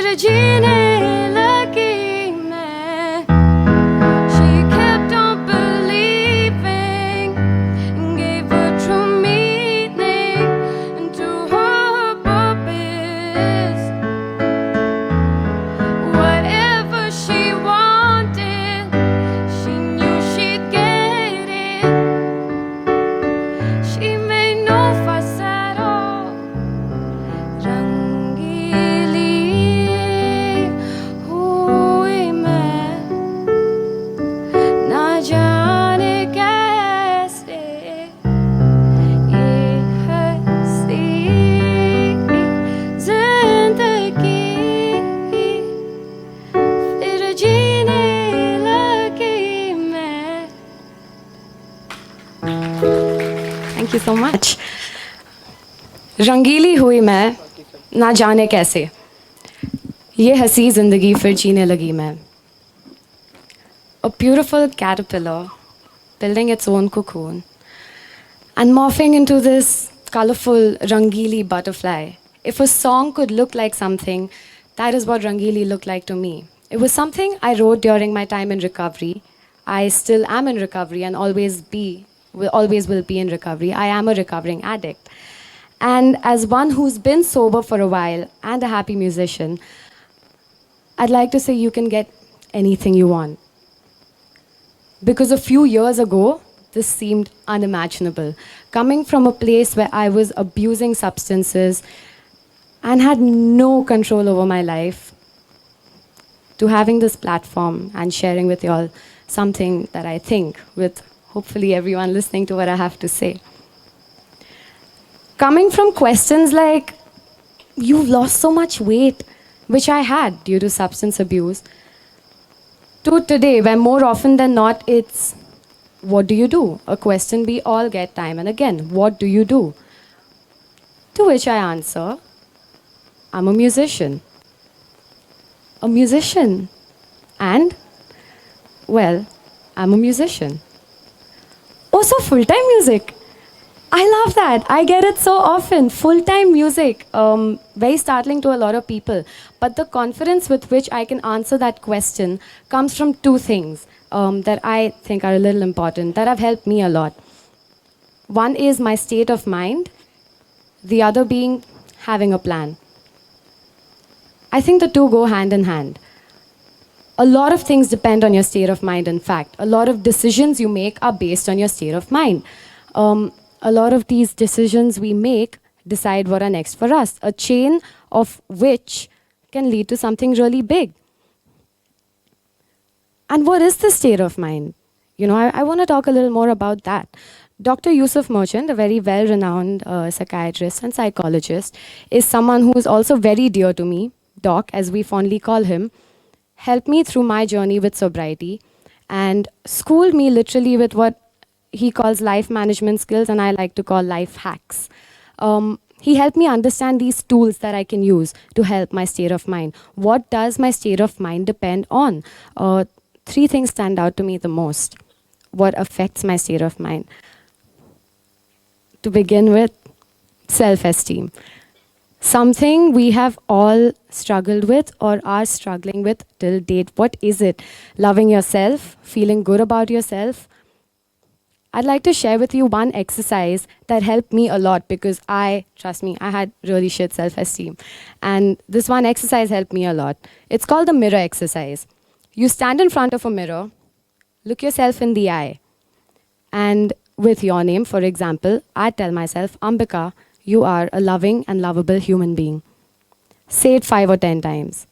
फिर जीने लगी मैं. She kept on believing and gave a true meaning to her purpose. Whatever she wanted, she knew she'd get it. She made no fuss at all. रंगीली हुई मैं, ना जाने कैसे ये हंसी जिंदगी फिर जीने लगी मैं. Thank you so much. रंगीली हुई मैं, ना जाने कैसे ये हंसी जिंदगी फिर जीने लगी मैं. A beautiful caterpillar building its own cocoon and morphing into this colorful rangili butterfly. If a song could look like something, that is what rangili looked like to me. It was something I wrote during my time in recovery. I still am in recovery and always will be in recovery. I am a recovering addict. And as one who's been sober for a while and a happy musician, I'd like to say you can get anything you want. Because a few years ago, this seemed unimaginable. Coming from a place where I was abusing substances and had no control over my life, to having this platform and sharing with y'all something that I think, with hopefully everyone listening to what I have to say. Coming from questions like, you've lost so much weight, which I had due to substance abuse, to today, where more often than not, it's, what do you do? A question we all get time and again, what do you do? To which I answer, I'm a musician. A musician. And, well, I'm a musician. Oh, so full-time music. I love that. I get it so often. Full-time music. Very startling to a lot of people. But the confidence with which I can answer that question comes from two things that I think are a little important, that have helped me a lot. One is my state of mind. The other being having a plan. I think the two go hand in hand. A lot of things depend on your state of mind, in fact. A lot of decisions you make are based on your state of mind. A lot of these decisions we make decide what are next for us, a chain of which can lead to something really big. And what is the state of mind? You know, I want to talk a little more about that. Dr. Yusuf Merchant, a very well-renowned psychiatrist and psychologist, is someone who is also very dear to me, Doc, as we fondly call him, helped me through my journey with sobriety and schooled me literally with what he calls life management skills, and I like to call life hacks. He helped me understand these tools that I can use to help my state of mind. What does my state of mind depend on? Three things stand out to me the most. What affects my state of mind? To begin with, self-esteem. Something we have all struggled with or are struggling with till date. What is it? Loving yourself, feeling good about yourself. I'd like to share with you one exercise that helped me a lot because trust me, I had really shit self-esteem. And this one exercise helped me a lot. It's called the mirror exercise. You stand in front of a mirror, look yourself in the eye, and with your name, for example, I tell myself, Ambika, you are a loving and lovable human being. Say it 5 or 10 times.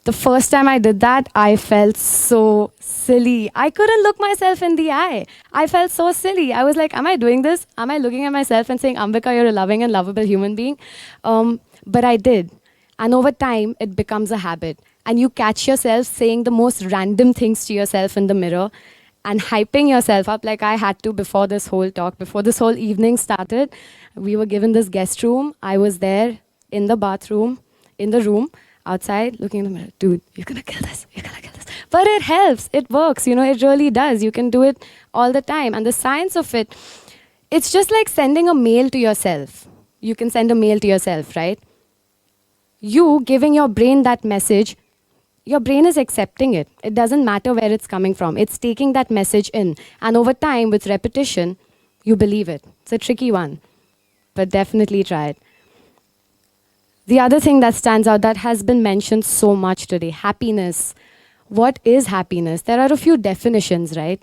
The first time I did that, I felt so silly. I couldn't look myself in the eye. I felt so silly. I was like, am I doing this? Am I looking at myself and saying, Ambika, you're a loving and lovable human being? But I did. And over time, it becomes a habit. And you catch yourself saying the most random things to yourself in the mirror and hyping yourself up like I had to before this whole talk, before this whole evening started. We were given this guest room. I was there in the bathroom, in the room, outside, looking in the mirror. Dude, you're gonna kill this, you're gonna kill this. But it helps, it works, you know, it really does. You can do it all the time. And the science of it, it's just like sending a mail to yourself. You can send a mail to yourself, right? You giving your brain that message, your brain is accepting it. It doesn't matter where it's coming from. It's taking that message in. And over time, with repetition, you believe it. It's a tricky one, but definitely try it. The other thing that stands out that has been mentioned so much today, happiness. What is happiness? There are a few definitions, right?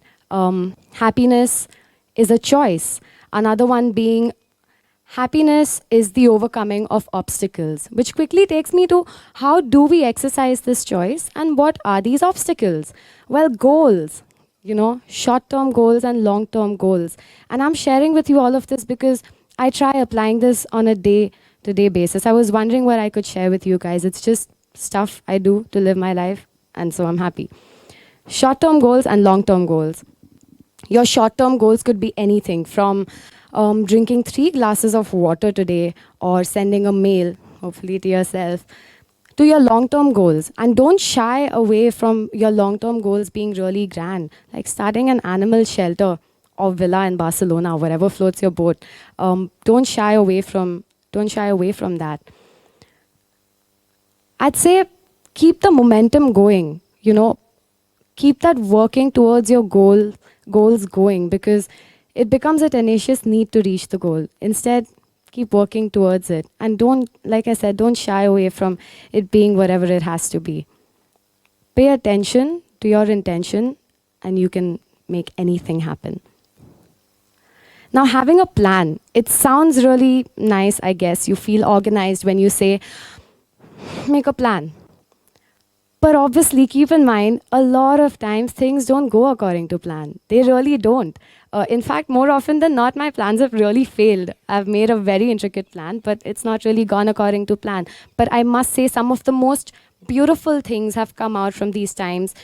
Happiness is a choice. Another one being happiness is the overcoming of obstacles, which quickly takes me to how do we exercise this choice and what are these obstacles? Well, goals, short-term goals and long-term goals. And I'm sharing with you all of this because I try applying this on a day-to-day basis. I was wondering what I could share with you guys. It's just stuff I do to live my life, and so I'm happy. Short-term goals and long-term goals. Your short-term goals could be anything from drinking 3 glasses of water today or sending a mail, hopefully to yourself, to your long-term goals. And don't shy away from your long-term goals being really grand, like starting an animal shelter or villa in Barcelona, wherever floats your boat. Don't shy away from that. I'd say keep the momentum going, keep that working towards your goals going, because it becomes a tenacious need to reach the goal. Instead, keep working towards it. And don't, like I said, don't shy away from it being whatever it has to be. Pay attention to your intention, and you can make anything happen. Now, having a plan, it sounds really nice, I guess. You feel organized when you say, make a plan. But obviously, keep in mind, a lot of times things don't go according to plan. They really don't. In fact, more often than not, my plans have really failed. I've made a very intricate plan, but it's not really gone according to plan. But I must say some of the most beautiful things have come out from these times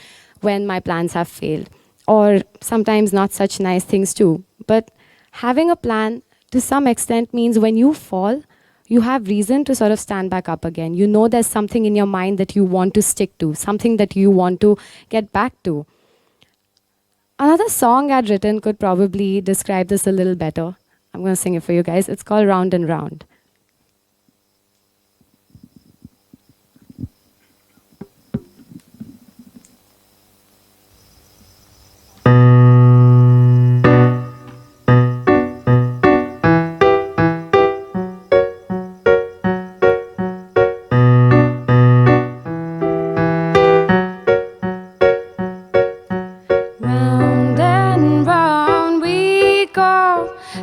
when my plans have failed. Or sometimes not such nice things too. But having a plan, to some extent, means when you fall, you have reason to sort of stand back up again. You know there's something in your mind that you want to stick to, something that you want to get back to. Another song I'd written could probably describe this a little better. I'm going to sing it for you guys. It's called Round and Round.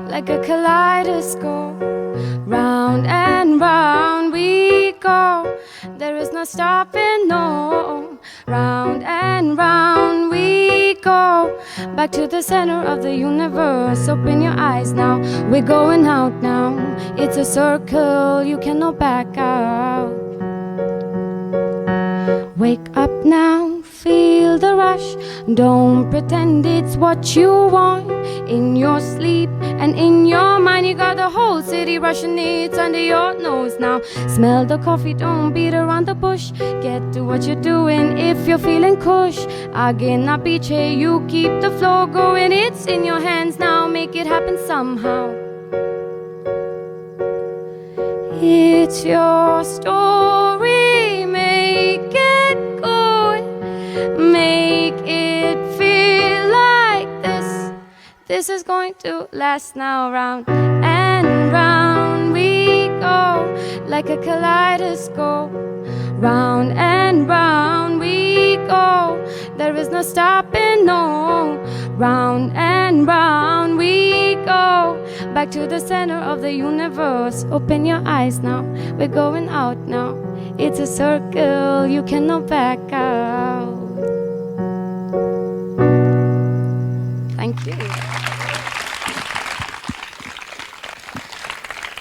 Like a kaleidoscope, round and round we go. There is no stopping, no. Round and round we go. Back to the center of the universe. Open your eyes now, we're going out now. It's a circle, you cannot back out. Wake up now, feel the rush. Don't pretend it's what you want. In your sleep and in your mind, you got the whole city rushing, it's under your nose now. Smell the coffee, don't beat around the bush. Get to what you're doing if you're feeling kush. Again, na piche, you keep the flow going. It's in your hands now, make it happen somehow. It's your story, make it good. Make it feel like this is going to last now. Round and round we go, like a kaleidoscope. Round and round we go, there is no stopping, no. Round and round we go, back to the center of the universe. Open your eyes now, we're going out now. It's a circle, you cannot back out. Thank you.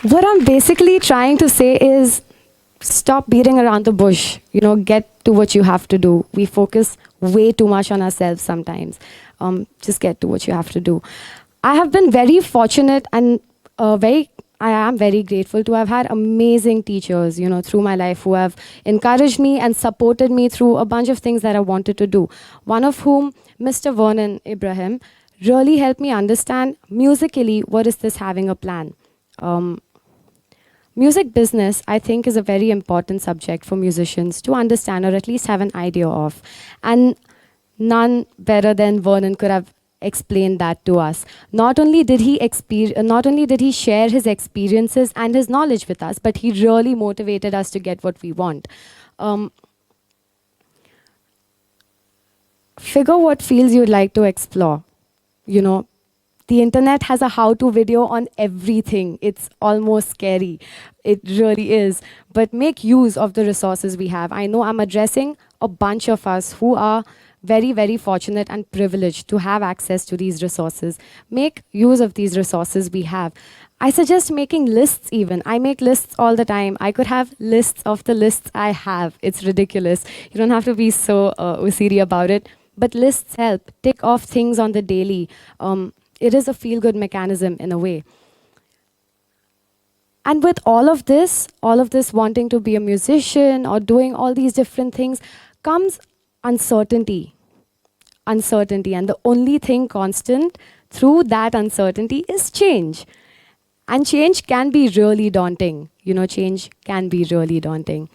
What I'm basically trying to say is stop beating around the bush. Get to what you have to do. We focus way too much on ourselves sometimes. Just get to what you have to do. I have been very fortunate and I am very grateful to have had amazing teachers, through my life who have encouraged me and supported me through a bunch of things that I wanted to do. One of whom, Mr. Vernon Ibrahim, really helped me understand musically what is this having a plan. Music business, I think, is a very important subject for musicians to understand or at least have an idea of. And none better than Vernon could have explained that to us. Not only did he share his experiences and his knowledge with us, but he really motivated us to get what we want. Figure what fields you'd like to explore. You know, the internet has a how-to video on everything. It's almost scary. It really is. But make use of the resources we have. I know I'm addressing a bunch of us who are very, very fortunate and privileged to have access to these resources. Make use of these resources we have. I suggest making lists even. I make lists all the time. I could have lists of the lists I have. It's ridiculous. You don't have to be so OCD about it. But lists help. Tick off things on the daily. It is a feel-good mechanism in a way. And with all of this wanting to be a musician or doing all these different things, comes uncertainty. Uncertainty. And the only thing constant through that uncertainty is change. And change can be really daunting. You know, change can be really daunting.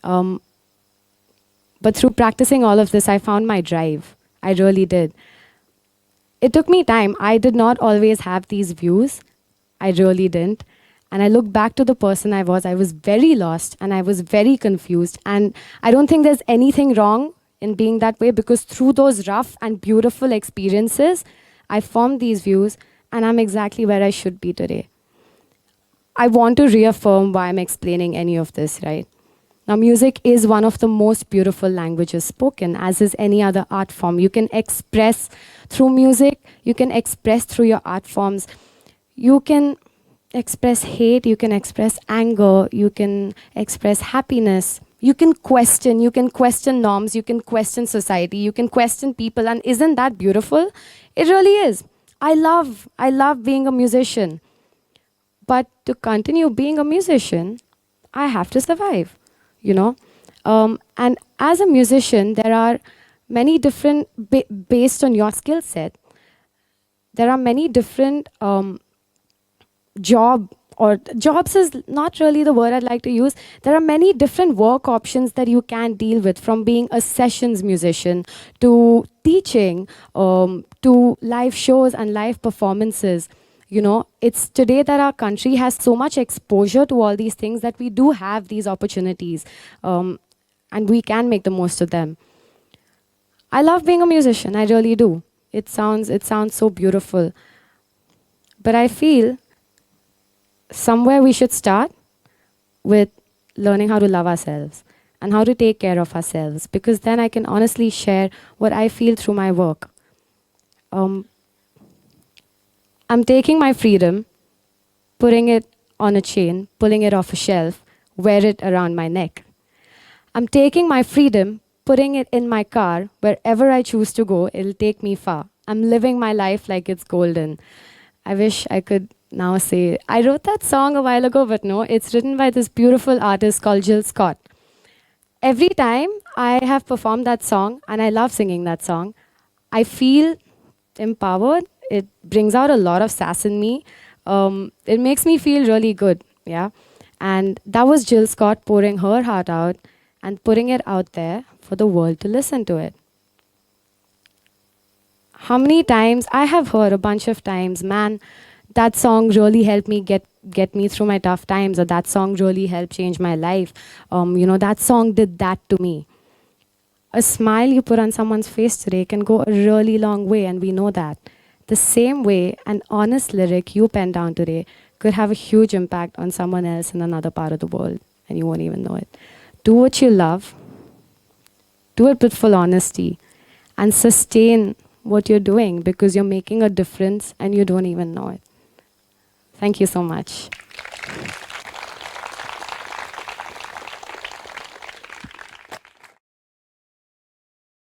But through practicing all of this, I found my drive. I really did. It took me time. I did not always have these views. I really didn't. And I look back to the person I was very lost and I was very confused. And I don't think there's anything wrong in being that way, because through those rough and beautiful experiences, I formed these views and I'm exactly where I should be today. I want to reaffirm why I'm explaining any of this, right? Now, music is one of the most beautiful languages spoken, as is any other art form. You can express through music, you can express through your art forms. You can express hate, you can express anger, you can express happiness. You can question norms, you can question society, you can question people, and isn't that beautiful? It really is. I love being a musician. But to continue being a musician, I have to survive. You know, and as a musician, there are many different, based on your skill set, there are many different jobs is not really the word I'd like to use. There are many different work options that you can deal with, from being a sessions musician to teaching, to live shows and live performances. You know, it's today that our country has so much exposure to all these things that we do have these opportunities, and we can make the most of them. I love being a musician, I really do. It sounds so beautiful. But I feel somewhere we should start with learning how to love ourselves and how to take care of ourselves, because then I can honestly share what I feel through my work. I'm taking my freedom, putting it on a chain, pulling it off a shelf, wear it around my neck. I'm taking my freedom, putting it in my car, wherever I choose to go, it'll take me far. I'm living my life like it's golden. I wish I could now say, I wrote that song a while ago, but no, it's written by this beautiful artist called Jill Scott. Every time I have performed that song, and I love singing that song, I feel empowered. It brings out a lot of sass in me. It makes me feel really good, yeah? And that was Jill Scott pouring her heart out and putting it out there for the world to listen to it. How many times, I have heard a bunch of times, man, that song really helped me get me through my tough times, or that song really helped change my life. You know, that song did that to me. A smile you put on someone's face today can go a really long way, and we know that. The same way, an honest lyric you pen down today could have a huge impact on someone else in another part of the world, and you won't even know it. Do what you love, do it with full honesty, and sustain what you're doing, because you're making a difference and you don't even know it. Thank you so much.